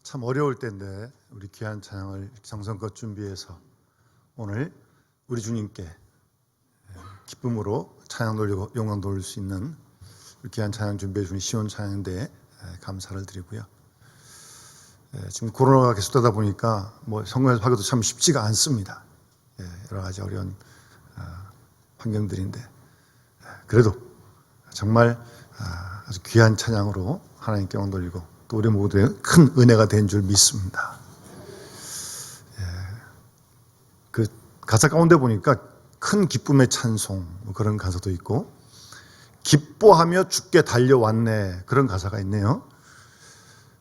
참 어려울 때인데 우리 귀한 찬양을 정성껏 준비해서 오늘 우리 주님께 기쁨으로 찬양 돌리고 영광 돌릴 수 있는 우리 귀한 찬양 준비해 주신 시온 찬양대에 감사를 드리고요. 지금 코로나가 계속되다 보니까 성경에서 하기도 참 쉽지가 않습니다. 여러 가지 어려운 환경들인데 그래도 정말 아주 귀한 찬양으로 하나님께 영광 돌리고 또 우리 모두의 큰 은혜가 된 줄 믿습니다. 그 가사 가운데 보니까 큰 기쁨의 찬송 그런 가사도 있고 기뻐하며 주께 달려왔네 그런 가사가 있네요.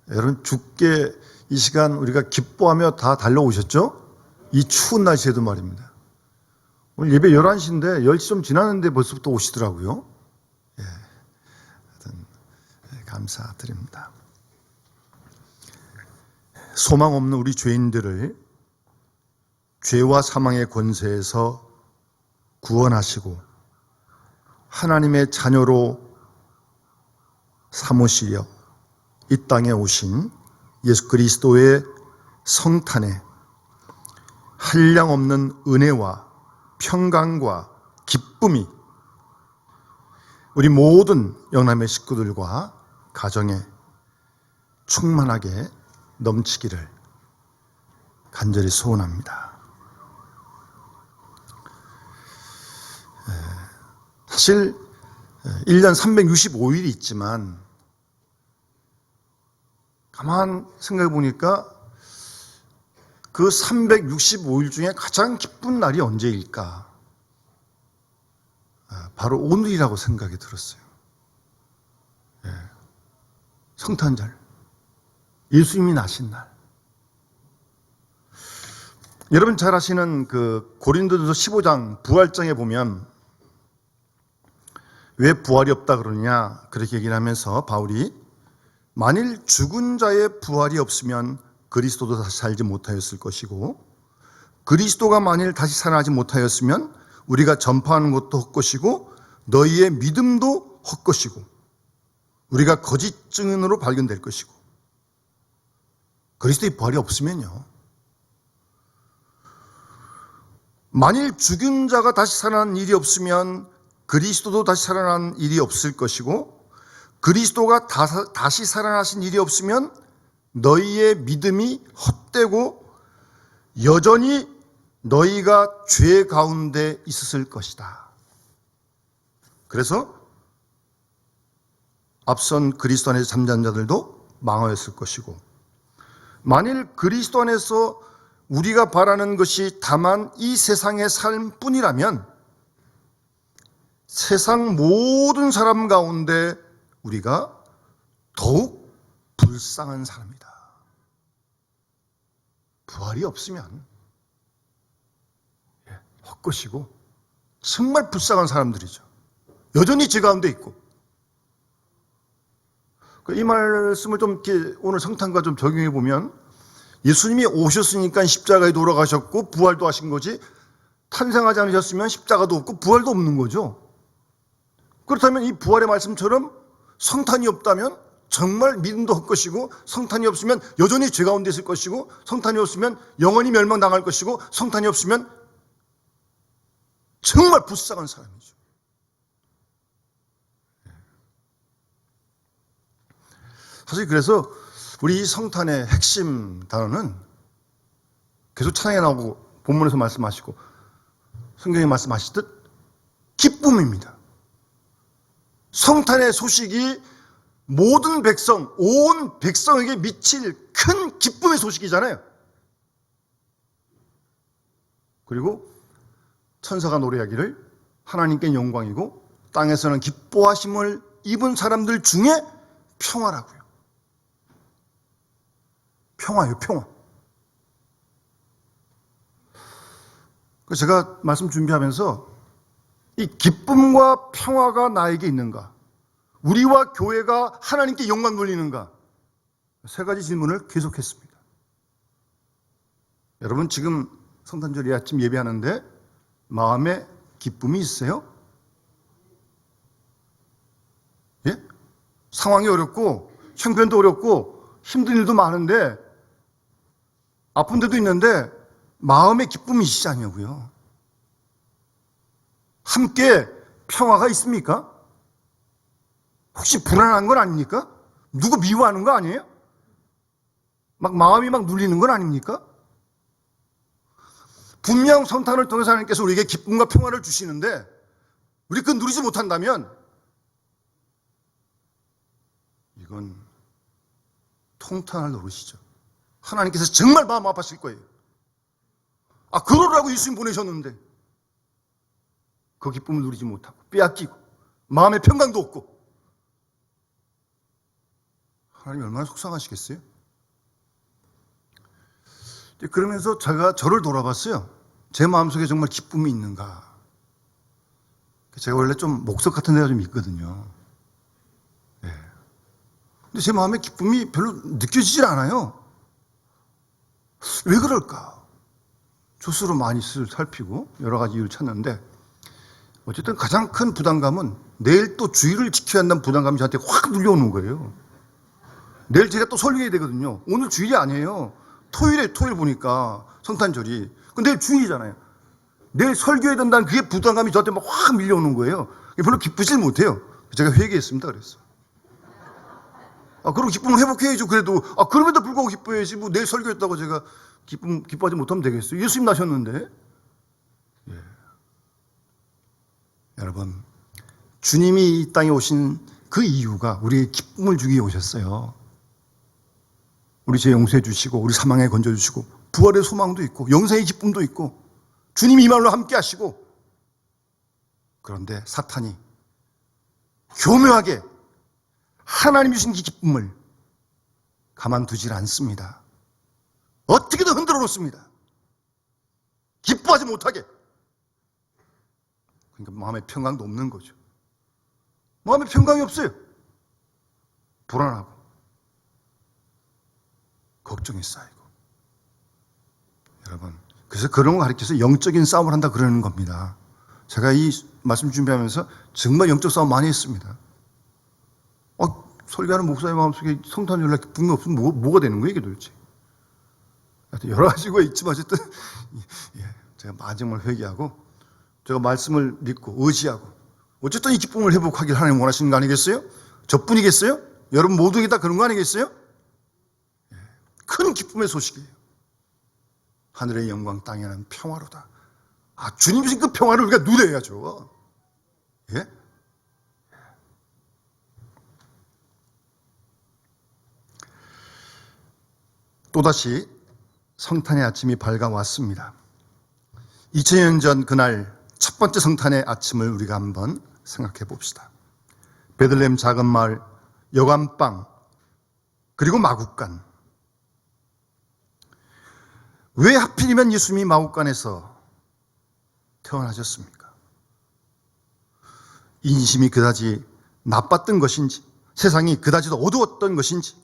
여러분 주께 이 시간 우리가 기뻐하며 다 달려오셨죠? 이 추운 날씨에도 말입니다. 오늘 예배 11시인데 10시 좀 지났는데 벌써부터 오시더라고요. 하여튼 감사드립니다. 소망 없는 우리 죄인들을 죄와 사망의 권세에서 구원하시고 하나님의 자녀로 삼으시려 이 땅에 오신 예수 그리스도의 성탄에 한량없는 은혜와 평강과 기쁨이 우리 모든 영남의 식구들과 가정에 충만하게 넘치기를 간절히 소원합니다. 사실 1년 365일이 있지만 가만 생각해 보니까 그 365일 중에 가장 기쁜 날이 언제일까? 바로 오늘이라고 생각이 들었어요. 성탄절. 예수님이 나신 날. 여러분 잘 아시는 그 고린도전서 15장 부활장에 보면 왜 부활이 없다 그러느냐 그렇게 얘기를 하면서 바울이 만일 죽은 자의 부활이 없으면 그리스도도 다시 살지 못하였을 것이고 그리스도가 만일 다시 살아나지 못하였으면 우리가 전파하는 것도 헛것이고 너희의 믿음도 헛것이고 우리가 거짓 증인으로 발견될 것이고 그리스도의 부활이 없으면요. 만일 죽은 자가 다시 살아난 일이 없으면 그리스도도 다시 살아난 일이 없을 것이고 그리스도가 다시 살아나신 일이 없으면 너희의 믿음이 헛되고 여전히 너희가 죄 가운데 있었을 것이다. 그래서 앞선 그리스도 안에서 잠자는 자들도 망하였을 것이고 만일 그리스도 안에서 우리가 바라는 것이 다만 이 세상의 삶뿐이라면 세상 모든 사람 가운데 우리가 더욱 불쌍한 사람이다. 부활이 없으면 헛것이고 정말 불쌍한 사람들이죠. 여전히 죄 가운데 있고. 이 말씀을 좀 이렇게 오늘 성탄과 좀 적용해 보면 예수님이 오셨으니까 십자가에 돌아가셨고 부활도 하신 거지 탄생하지 않으셨으면 십자가도 없고 부활도 없는 거죠. 그렇다면 이 부활의 말씀처럼 성탄이 없다면 정말 믿음도 헛것이고 성탄이 없으면 여전히 죄 가운데 있을 것이고 성탄이 없으면 영원히 멸망당할 것이고 성탄이 없으면 정말 불쌍한 사람이죠. 사실 그래서 우리 이 성탄의 핵심 단어는 계속 찬양에 나오고 본문에서 말씀하시고 성경에 말씀하시듯 기쁨입니다. 성탄의 소식이 모든 백성, 온 백성에게 미칠 큰 기쁨의 소식이잖아요. 그리고 천사가 노래하기를 하나님께 영광이고 땅에서는 기뻐하심을 입은 사람들 중에 평화라고요. 평화예요, 평화. 제가 말씀 준비하면서 이 기쁨과 평화가 나에게 있는가? 우리와 교회가 하나님께 영광 돌리는가? 세 가지 질문을 계속했습니다. 여러분 지금 성탄절 아침 예배하는데 마음에 기쁨이 있어요? 예? 상황이 어렵고 형편도 어렵고 힘든 일도 많은데 아픈 데도 있는데 마음의 기쁨이시지 않냐고요. 함께 평화가 있습니까? 혹시 불안한 건 아닙니까? 누구 미워하는 거 아니에요? 마음이 눌리는 건 아닙니까? 분명 성탄을 통해서 하나님께서 우리에게 기쁨과 평화를 주시는데 우리 그걸 누리지 못한다면 이건 통탄할 노릇이죠. 하나님께서 정말 마음 아파하실 거예요. 그러라고 예수님 보내셨는데 그 기쁨을 누리지 못하고 빼앗기고 마음의 평강도 없고 하나님 얼마나 속상하시겠어요? 그러면서 제가 저를 돌아봤어요. 제 마음속에 정말 기쁨이 있는가. 제가 원래 좀 목석 같은 데가 좀 있거든요. 네. 근데 제 마음에 기쁨이 별로 느껴지질 않아요. 왜 그럴까? 스스로 많이 살피고 여러 가지 이유를 찾는데 어쨌든 가장 큰 부담감은 내일 또 주일을 지켜야 한다는 부담감이 저한테 확 눌려오는 거예요. 내일 제가 또 설교해야 되거든요. 오늘 주일이 아니에요. 토요일 보니까 성탄절이. 근데 내일 주일이잖아요. 내일 설교해야 된다는 그게 부담감이 저한테 막 확 밀려오는 거예요. 별로 기쁘질 못해요. 제가 회개했습니다. 그랬어요. 그럼 기쁨을 회복해야죠. 그래도 그럼에도 불구하고 기뻐야지. 내일 설교했다고 제가 기뻐하지 못하면 되겠어요. 예수님 나셨는데. 예. 여러분, 주님이 이 땅에 오신 그 이유가 우리에게 기쁨을 주기 위해 오셨어요. 우리 죄 용서해 주시고 우리 사망에 건져 주시고 부활의 소망도 있고 영생의 기쁨도 있고 주님이 이 말로 함께 하시고. 그런데 사탄이 교묘하게 하나님이 주신 이 기쁨을 가만두질 않습니다. 어떻게든 흔들어 놓습니다. 기뻐하지 못하게. 그러니까 마음의 평강도 없는 거죠. 마음의 평강이 없어요. 불안하고 걱정이 쌓이고. 여러분, 그래서 그런 거 가르쳐서 영적인 싸움을 한다 그러는 겁니다. 제가 이 말씀 준비하면서 정말 영적 싸움 많이 했습니다. 설교하는 목사의 마음속에 성탄절날 기쁨이 없으면 뭐가 되는 거예요, 이게 도대체? 여러 가지가 있지만 어쨌든 제가 마지막을 회개하고 제가 말씀을 믿고 의지하고 어쨌든 이 기쁨을 회복하길 하나님 원하시는 거 아니겠어요? 저뿐이겠어요? 여러분 모두에게 다 그런 거 아니겠어요? 큰 기쁨의 소식이에요. 하늘의 영광 땅에는 평화로다. 주님 주신 그 평화를 우리가 누려야죠. 예? 또다시 성탄의 아침이 밝아왔습니다. 2000년 전 그날 첫 번째 성탄의 아침을 우리가 한번 생각해 봅시다. 베들레헴 작은 마을, 여관방, 그리고 마국간. 왜 하필이면 예수님이 마국간에서 태어나셨습니까? 인심이 그다지 나빴던 것인지, 세상이 그다지도 어두웠던 것인지,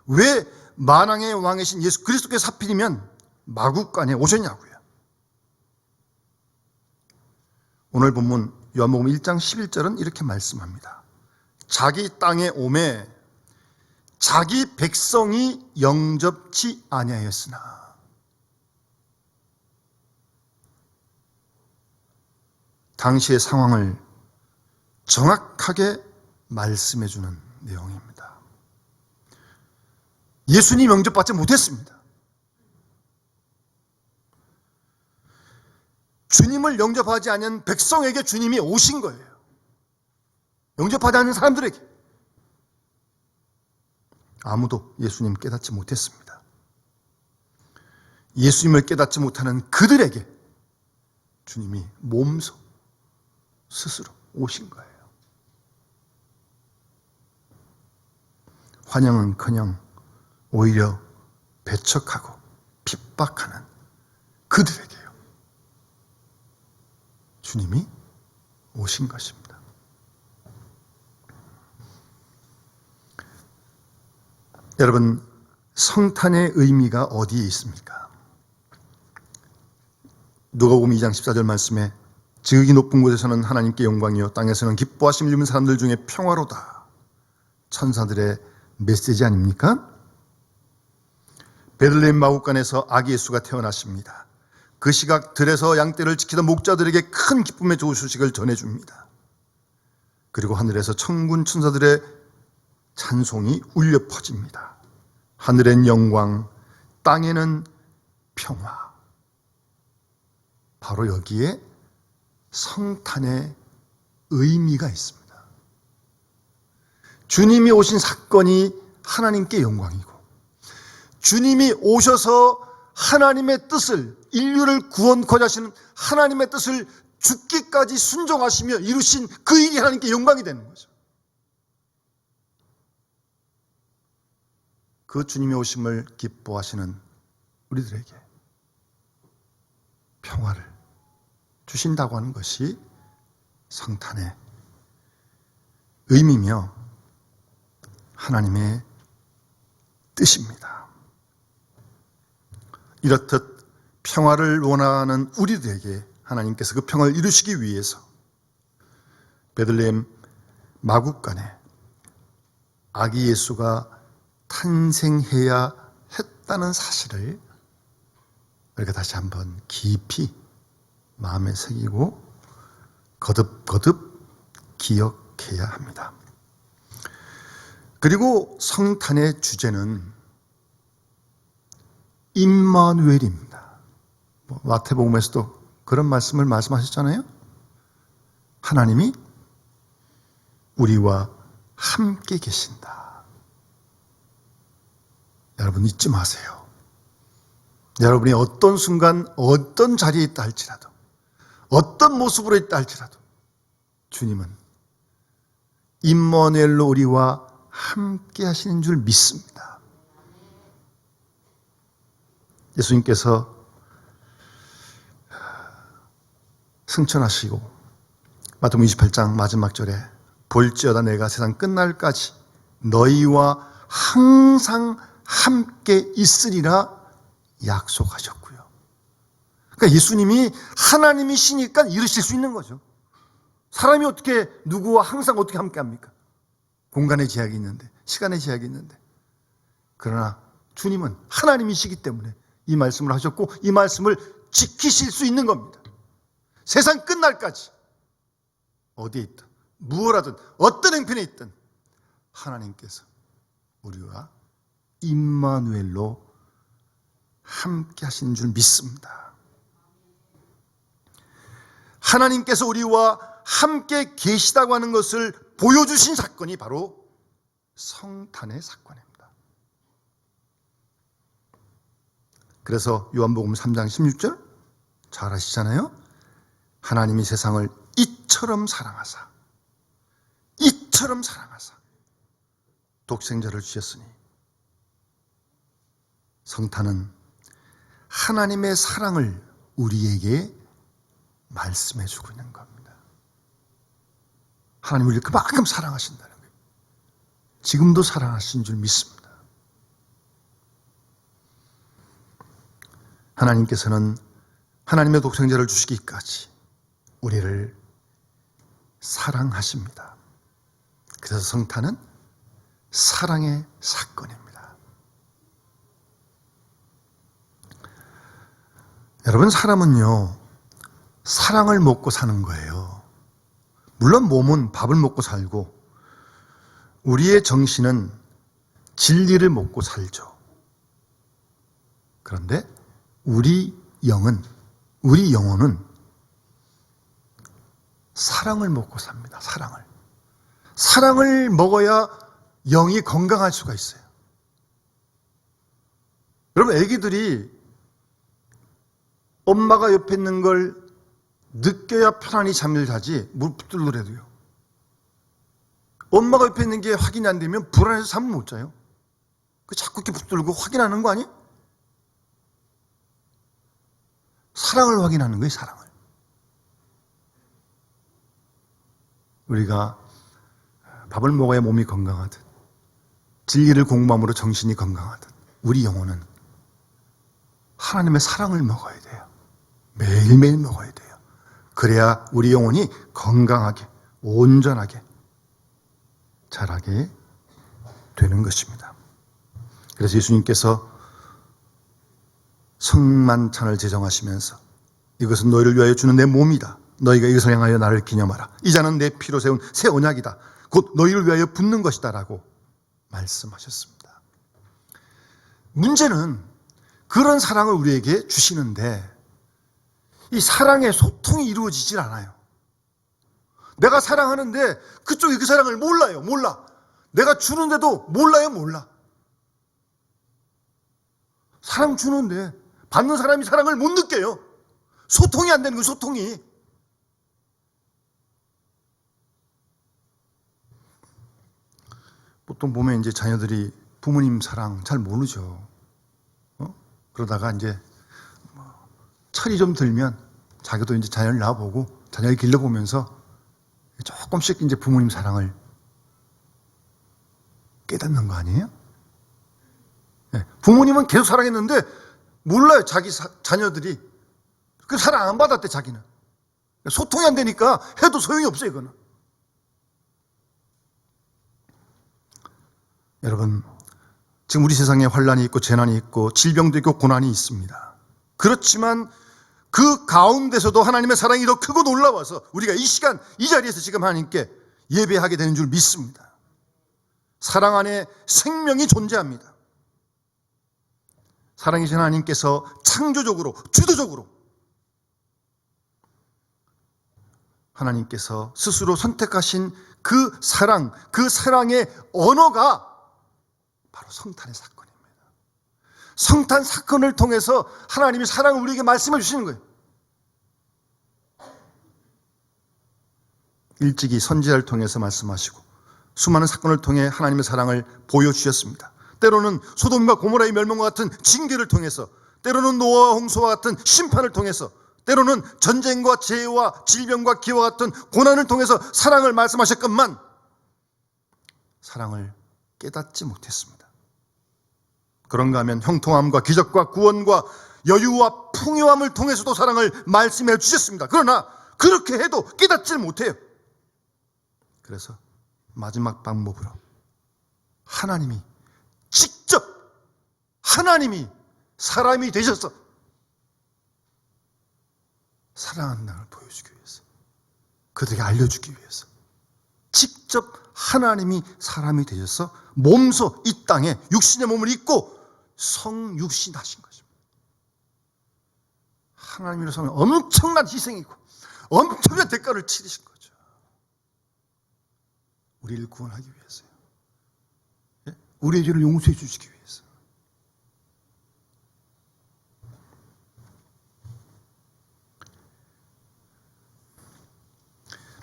왜 만왕의 왕이신 예수 그리스도께서 하필이면 마국간에 오셨냐고요. 오늘 본문 요한복음 1장 11절은 이렇게 말씀합니다. 자기 땅에 오매 자기 백성이 영접치 아니하였으나. 당시의 상황을 정확하게 말씀해주는 내용입니다. 예수님 영접받지 못했습니다. 주님을 영접하지 않은 백성에게 주님이 오신 거예요. 영접하지 않는 사람들에게. 아무도 예수님 깨닫지 못했습니다. 예수님을 깨닫지 못하는 그들에게 주님이 몸소 스스로 오신 거예요. 환영은커녕 오히려 배척하고 핍박하는 그들에게요. 주님이 오신 것입니다. 여러분, 성탄의 의미가 어디에 있습니까? 누가복음 2장 14절 말씀에 지극히 높은 곳에서는 하나님께 영광이요 땅에서는 기뻐하심을 입은 사람들 중에 평화로다. 천사들의 메시지 아닙니까? 베들레헴 마구간에서 아기 예수가 태어나십니다. 그 시각 들에서 양떼를 지키던 목자들에게 큰 기쁨의 좋은 소식을 전해줍니다. 그리고 하늘에서 천군 천사들의 찬송이 울려 퍼집니다. 하늘엔 영광, 땅에는 평화. 바로 여기에 성탄의 의미가 있습니다. 주님이 오신 사건이 하나님께 영광이고, 주님이 오셔서 하나님의 뜻을, 인류를 구원코자 하시는 하나님의 뜻을 죽기까지 순종하시며 이루신 그 일이 하나님께 영광이 되는 거죠. 그 주님의 오심을 기뻐하시는 우리들에게 평화를 주신다고 하는 것이 성탄의 의미며 하나님의 뜻입니다. 이렇듯 평화를 원하는 우리들에게 하나님께서 그 평화를 이루시기 위해서 베들레헴 마구간에 아기 예수가 탄생해야 했다는 사실을 우리가 다시 한번 깊이 마음에 새기고 거듭거듭 기억해야 합니다. 그리고 성탄의 주제는 임마누엘입니다. 마태복음에서도 그런 말씀을 말씀하셨잖아요. 하나님이 우리와 함께 계신다. 여러분 잊지 마세요. 여러분이 어떤 순간 어떤 자리에 있다 할지라도, 어떤 모습으로 있다 할지라도 주님은 임마누엘로 우리와 함께 하시는 줄 믿습니다. 예수님께서 승천하시고 마태복음 28장 마지막 절에 볼지어다 내가 세상 끝날까지 너희와 항상 함께 있으리라 약속하셨고요. 그러니까 예수님이 하나님이시니까 이루실 수 있는 거죠. 사람이 어떻게 누구와 항상 어떻게 함께 합니까? 공간의 제약이 있는데, 시간의 제약이 있는데. 그러나 주님은 하나님이시기 때문에 이 말씀을 하셨고 이 말씀을 지키실 수 있는 겁니다. 세상 끝날까지 어디에 있든 무엇 하든 어떤 행편에 있든 하나님께서 우리와 임마누엘로 함께 하시는 줄 믿습니다. 하나님께서 우리와 함께 계시다고 하는 것을 보여주신 사건이 바로 성탄의 사건입니다. 그래서 요한복음 3장 16절 잘 아시잖아요. 하나님이 세상을 이처럼 사랑하사 독생자를 주셨으니 성탄은 하나님의 사랑을 우리에게 말씀해 주고 있는 겁니다. 하나님 우리를 그만큼 사랑하신다는 거예요. 지금도 사랑하신 줄 믿습니다. 하나님께서는 하나님의 독생자를 주시기까지 우리를 사랑하십니다. 그래서 성탄은 사랑의 사건입니다. 여러분, 사람은요, 사랑을 먹고 사는 거예요. 물론 몸은 밥을 먹고 살고 우리의 정신은 진리를 먹고 살죠. 그런데 우리 영혼은 사랑을 먹고 삽니다. 사랑을 먹어야 영이 건강할 수가 있어요. 여러분, 아기들이 엄마가 옆에 있는 걸 느껴야 편안히 잠을 자지 물 붙들더라도요. 엄마가 옆에 있는 게 확인이 안 되면 불안해서 잠을 못 자요. 자꾸 이렇게 붙들고 확인하는 거 아니에요? 사랑을 확인하는 거예요, 사랑을. 우리가 밥을 먹어야 몸이 건강하듯 진리를 공부함으로 정신이 건강하듯 우리 영혼은 하나님의 사랑을 먹어야 돼요. 매일매일 먹어야 돼요. 그래야 우리 영혼이 건강하게, 온전하게 자라게 되는 것입니다. 그래서 예수님께서 성만찬을 제정하시면서 이것은 너희를 위하여 주는 내 몸이다. 너희가 이것을 행하여 나를 기념하라. 이 잔은 내 피로 세운 새 언약이다. 곧 너희를 위하여 붓는 것이다 라고 말씀하셨습니다. 문제는 그런 사랑을 우리에게 주시는데 이 사랑의 소통이 이루어지질 않아요. 내가 사랑하는데 그쪽이 그 사랑을 몰라요. 몰라. 내가 주는데도 몰라요. 몰라. 사랑 주는데 받는 사람이 사랑을 못 느껴요. 소통이 안 되는 거예요. 소통이. 보통 보면 이제 자녀들이 부모님 사랑 잘 모르죠. 그러다가 이제 철이 좀 들면 자기도 이제 자녀를 낳아보고 자녀를 길러보면서 조금씩 이제 부모님 사랑을 깨닫는 거 아니에요? 네. 부모님은 계속 사랑했는데 몰라요. 자기 자녀들이 그 사랑 안 받았대. 자기는 소통이 안 되니까 해도 소용이 없어요. 이거는. 여러분, 지금 우리 세상에 환란이 있고 재난이 있고 질병도 있고 고난이 있습니다. 그렇지만 그 가운데서도 하나님의 사랑이 더 크고 놀라워서 우리가 이 시간 이 자리에서 지금 하나님께 예배하게 되는 줄 믿습니다. 사랑 안에 생명이 존재합니다. 사랑이신 하나님께서 창조적으로 주도적으로 하나님께서 스스로 선택하신 그 사랑, 그 사랑의 언어가 바로 성탄의 사건입니다. 성탄 사건을 통해서 하나님이 사랑을 우리에게 말씀해 주시는 거예요. 일찍이 선지자를 통해서 말씀하시고 수많은 사건을 통해 하나님의 사랑을 보여주셨습니다. 때로는 소돔과 고모라의 멸망과 같은 징계를 통해서, 때로는 노아와 홍수와 같은 심판을 통해서, 때로는 전쟁과 재해와 질병과 기와 같은 고난을 통해서 사랑을 말씀하셨건만 사랑을 깨닫지 못했습니다. 그런가 하면 형통함과 기적과 구원과 여유와 풍요함을 통해서도 사랑을 말씀해 주셨습니다. 그러나 그렇게 해도 깨닫지를 못해요. 그래서 마지막 방법으로 하나님이 직접 하나님이 사람이 되셔서 사랑한다는 걸 보여주기 위해서, 그들에게 알려주기 위해서 직접 하나님이 사람이 되셔서 몸소 이 땅에 육신의 몸을 입고 성육신하신 것입니다. 하나님으로서는 엄청난 희생이고 엄청난 대가를 치르신 거죠. 우리를 구원하기 위해서요. 우리의 죄를 용서해 주시기 위해서.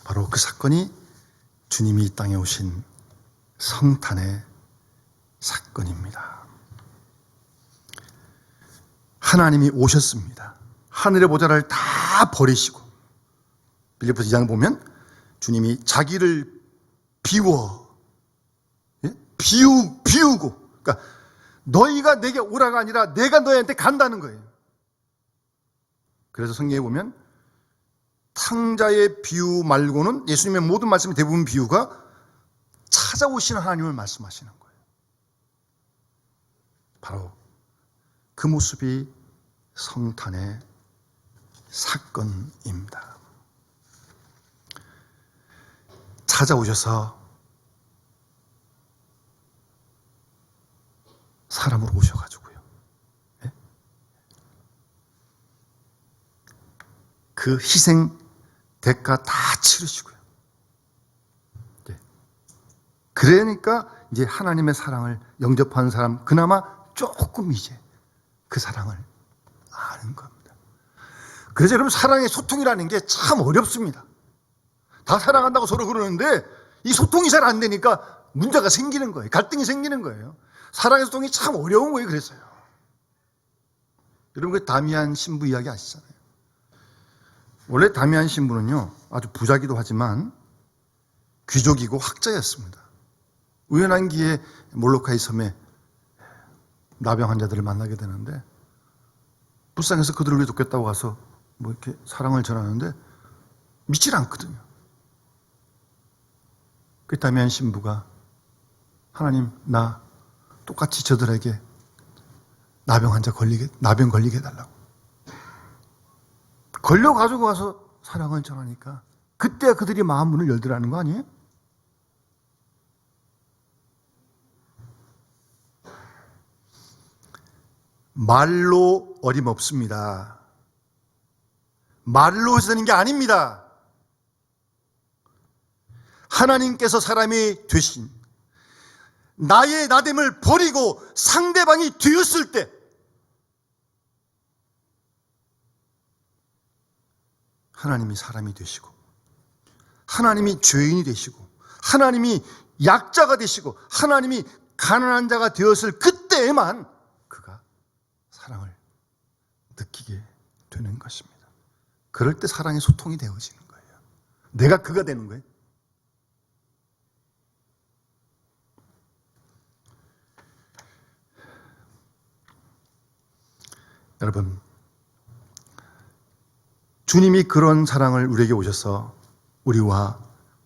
바로 그 사건이 주님이 이 땅에 오신 성탄의 사건입니다. 하나님이 오셨습니다. 하늘의 보좌를 다 버리시고, 빌립보서 2장을 보면 주님이 자기를 비우고, 그러니까 너희가 내게 오라가 아니라 내가 너희한테 간다는 거예요. 그래서 성경에 보면 탕자의 비유 말고는 예수님의 모든 말씀의 대부분 비유가 찾아오시는 하나님을 말씀하시는 거예요. 바로 그 모습이 성탄의 사건입니다. 찾아오셔서 사람으로 오셔가지고요. 그 희생 대가 다 치르시고요. 그러니까 이제 하나님의 사랑을 영접하는 사람, 그나마 조금 이제 그 사랑을 아는 겁니다. 그래서 여러분, 사랑의 소통이라는 게 참 어렵습니다. 다 사랑한다고 서로 그러는데 이 소통이 잘 안 되니까 문제가 생기는 거예요. 갈등이 생기는 거예요. 사랑의 소통이 참 어려운 거예요. 그래서요. 여러분, 그 다미안 신부 이야기 아시잖아요. 원래 다미안 신부는요, 아주 부자기도 하지만 귀족이고 학자였습니다. 우연한 기회에 몰로카이 섬에 나병 환자들을 만나게 되는데, 불쌍해서 그들을 위해 돕겠다고 가서 뭐 이렇게 사랑을 전하는데 믿질 않거든요. 그 다미안 신부가, 하나님, 나 똑같이 저들에게 나병 걸리게 해달라고. 걸려가지고 와서 사랑을 전하니까 그때 그들이 마음 문을 열더라는 거 아니에요? 말로 어림없습니다. 말로 해서 되는 게 아닙니다. 하나님께서 사람이 되신 나의 나됨을 버리고 상대방이 되었을 때 하나님이 사람이 되시고 하나님이 죄인이 되시고 하나님이 약자가 되시고 하나님이 가난한 자가 되었을 그때에만 그가 사랑을 느끼게 되는 것입니다. 그럴 때 사랑의 소통이 되어지는 거예요. 내가 그가 되는 거예요. 여러분, 주님이 그런 사랑을 우리에게 오셔서 우리와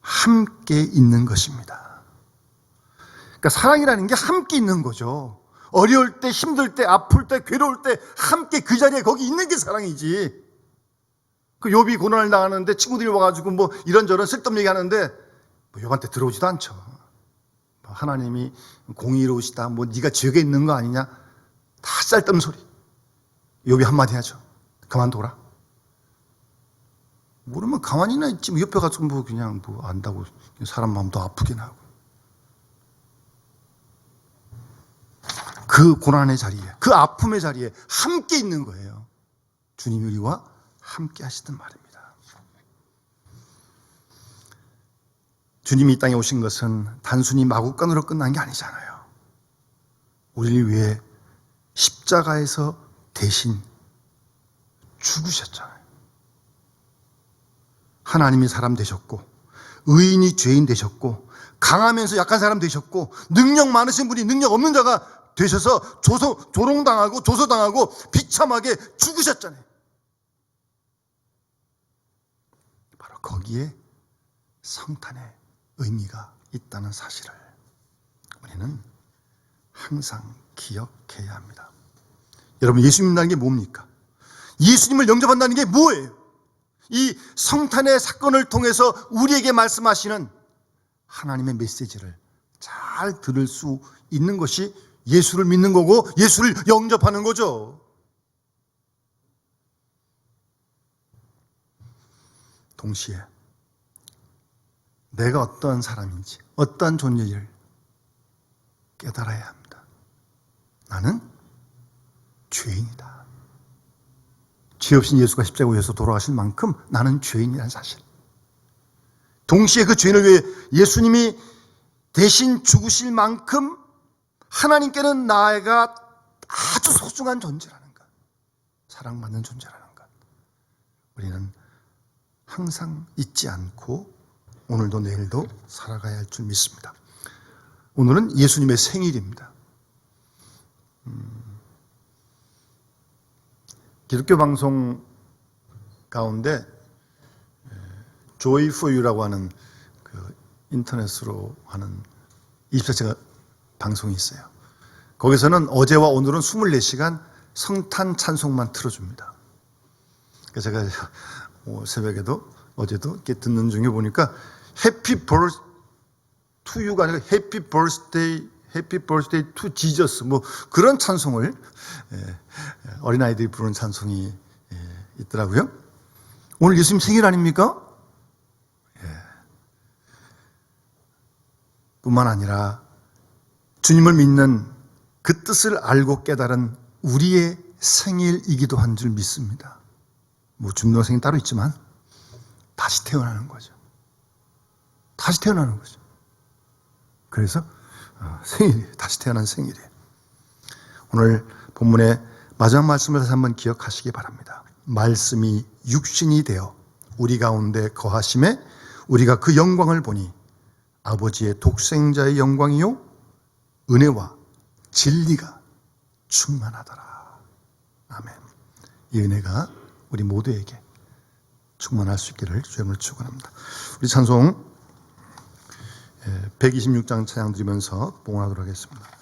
함께 있는 것입니다. 그러니까 사랑이라는 게 함께 있는 거죠. 어려울 때, 힘들 때, 아플 때, 괴로울 때 함께 그 자리에 거기 있는 게 사랑이지. 그 욥이 고난을 당하는데 친구들이 와가지고 뭐 이런저런 쓸데없는 얘기 하는데 뭐 욥한테 들어오지도 않죠. 뭐 하나님이 공의로우시다, 뭐 네가 지옥에 있는 거 아니냐, 다 쌀데없는 소리. 욥이 한마디 하죠. 그만둬라. 모르면 가만히나 있지. 뭐 옆에 가서 뭐 그냥 뭐 안다고 사람 마음도 아프게 나고. 그 고난의 자리에, 그 아픔의 자리에 함께 있는 거예요. 주님이 우리와 함께 하시던 말입니다. 주님이 이 땅에 오신 것은 단순히 마구간으로 끝난 게 아니잖아요. 우리를 위해 십자가에서 대신 죽으셨잖아요. 하나님이 사람 되셨고 의인이 죄인 되셨고 강하면서 약한 사람 되셨고 능력 많으신 분이 능력 없는 자가 되셔서 조롱당하고 조소당하고 비참하게 죽으셨잖아요. 바로 거기에 성탄의 의미가 있다는 사실을 우리는 항상 기억해야 합니다. 여러분, 예수 믿는다는 게 뭡니까? 예수님을 영접한다는 게 뭐예요? 이 성탄의 사건을 통해서 우리에게 말씀하시는 하나님의 메시지를 잘 들을 수 있는 것이 예수를 믿는 거고 예수를 영접하는 거죠. 동시에 내가 어떠한 사람인지, 어떠한 존재를 깨달아야 합니다. 나는 죄인이다. 죄 없인 예수가 십자가에 위해서 돌아가신 만큼 나는 죄인이라는 사실. 동시에 그 죄인을 위해 예수님이 대신 죽으실 만큼 하나님께는 나가 아주 소중한 존재라는 것, 사랑받는 존재라는 것, 우리는 항상 잊지 않고 오늘도 내일도 살아가야 할 줄 믿습니다. 오늘은 예수님의 생일입니다. 기독교 방송 가운데 Joy for You라고 하는 그 인터넷으로 하는 24시간 방송이 있어요. 거기서는 어제와 오늘은 24시간 성탄 찬송만 틀어줍니다. 그래서 제가 새벽에도 어제도 이렇게 듣는 중에 보니까 Happy Birthday to You가 아니라 Happy Birthday to Jesus 뭐 그런 찬송을 어린아이들이 부르는 찬송이 있더라고요. 오늘 예수님 생일 아닙니까? 뿐만 아니라 주님을 믿는 그 뜻을 알고 깨달은 우리의 생일이기도 한 줄 믿습니다. 뭐 중동생이 따로 있지만 다시 태어나는 거죠. 다시 태어나는 거죠. 그래서 생일이 다시 태어난 생일이에요. 오늘 본문의 마지막 말씀을 다시 한번 기억하시기 바랍니다. 말씀이 육신이 되어 우리 가운데 거하심에 우리가 그 영광을 보니 아버지의 독생자의 영광이요 은혜와 진리가 충만하더라. 아멘. 이 은혜가 우리 모두에게 충만할 수 있기를 주님을 축원합니다. 우리 찬송 126장 찬양 드리면서 봉헌하도록 하겠습니다.